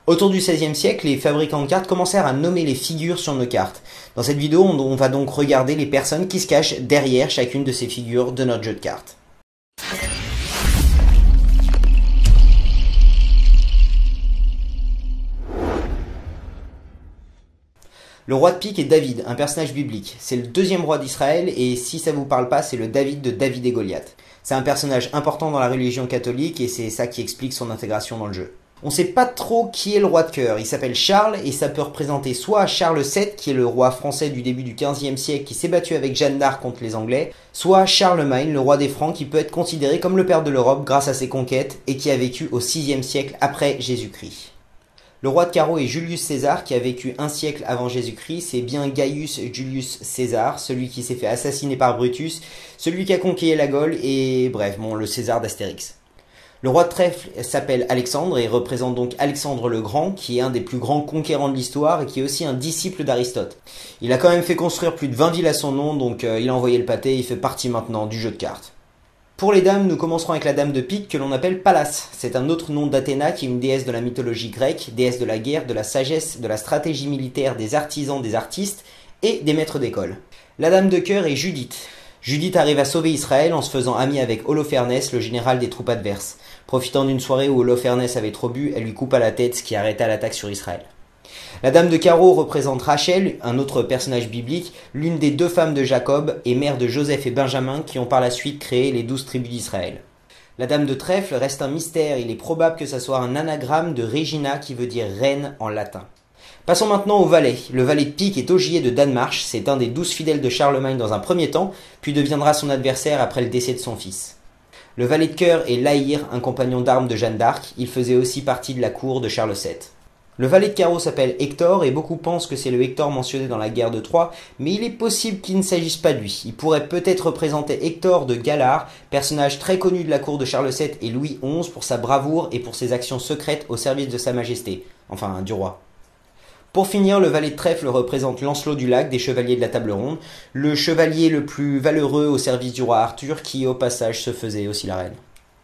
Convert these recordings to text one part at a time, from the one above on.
Autour du XVIe siècle, les fabricants de cartes commencèrent à nommer les figures sur nos cartes. Dans cette vidéo, on va donc regarder les personnes qui se cachent derrière chacune de ces figures de notre jeu de cartes. Le roi de pique est David, un personnage biblique. C'est le deuxième roi d'Israël et si ça vous parle pas, c'est le David de David et Goliath. C'est un personnage important dans la religion catholique et c'est ça qui explique son intégration dans le jeu. On sait pas trop qui est le roi de cœur, il s'appelle Charles et ça peut représenter soit Charles VII qui est le roi français du début du XVe siècle qui s'est battu avec Jeanne d'Arc contre les Anglais, soit Charlemagne, le roi des Francs qui peut être considéré comme le père de l'Europe grâce à ses conquêtes et qui a vécu au VIe siècle après Jésus-Christ. Le roi de carreau est Julius César qui a vécu un siècle avant Jésus-Christ, c'est bien Gaius Julius César, celui qui s'est fait assassiner par Brutus, celui qui a conquis la Gaule et bref, le César d'Astérix. Le roi de trèfle s'appelle Alexandre et représente donc Alexandre le Grand, qui est un des plus grands conquérants de l'histoire et qui est aussi un disciple d'Aristote. Il a quand même fait construire plus de 20 villes à son nom, donc il a envoyé le pâté, il fait partie maintenant du jeu de cartes. Pour les dames, nous commencerons avec la dame de pique que l'on appelle Pallas. C'est un autre nom d'Athéna qui est une déesse de la mythologie grecque, déesse de la guerre, de la sagesse, de la stratégie militaire, des artisans, des artistes et des maîtres d'école. La dame de cœur est Judith. Judith arrive à sauver Israël en se faisant amie avec Holofernès, le général des troupes adverses. Profitant d'une soirée où Holofernès avait trop bu, elle lui coupa la tête, ce qui arrêta l'attaque sur Israël. La dame de carreau représente Rachel, un autre personnage biblique, l'une des deux femmes de Jacob et mère de Joseph et Benjamin qui ont par la suite créé les 12 tribus d'Israël. La dame de trèfle reste un mystère, il est probable que ça soit un anagramme de Regina qui veut dire reine en latin. Passons maintenant au valet. Le valet de pique est Ogier de Danemark, c'est un des 12 fidèles de Charlemagne dans un premier temps, puis deviendra son adversaire après le décès de son fils. Le valet de cœur est Laïr, un compagnon d'armes de Jeanne d'Arc, il faisait aussi partie de la cour de Charles VII. Le valet de carreau s'appelle Hector et beaucoup pensent que c'est le Hector mentionné dans la guerre de Troie, mais il est possible qu'il ne s'agisse pas de lui. Il pourrait peut-être représenter Hector de Galard, personnage très connu de la cour de Charles VII et Louis XI pour sa bravoure et pour ses actions secrètes au service de sa majesté, enfin du roi. Pour finir, le valet de trèfle représente Lancelot du Lac des chevaliers de la table ronde, le chevalier le plus valeureux au service du roi Arthur qui au passage se faisait aussi la reine.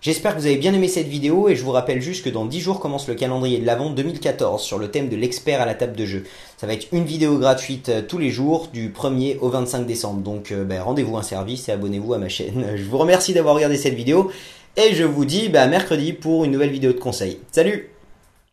J'espère que vous avez bien aimé cette vidéo et je vous rappelle juste que dans 10 jours commence le calendrier de l'Avent 2014 sur le thème de l'expert à la table de jeu. Ça va être une vidéo gratuite tous les jours du 1er au 25 décembre. Donc rendez-vous un service et abonnez-vous à ma chaîne. Je vous remercie d'avoir regardé cette vidéo et je vous dis mercredi pour une nouvelle vidéo de conseil. Salut!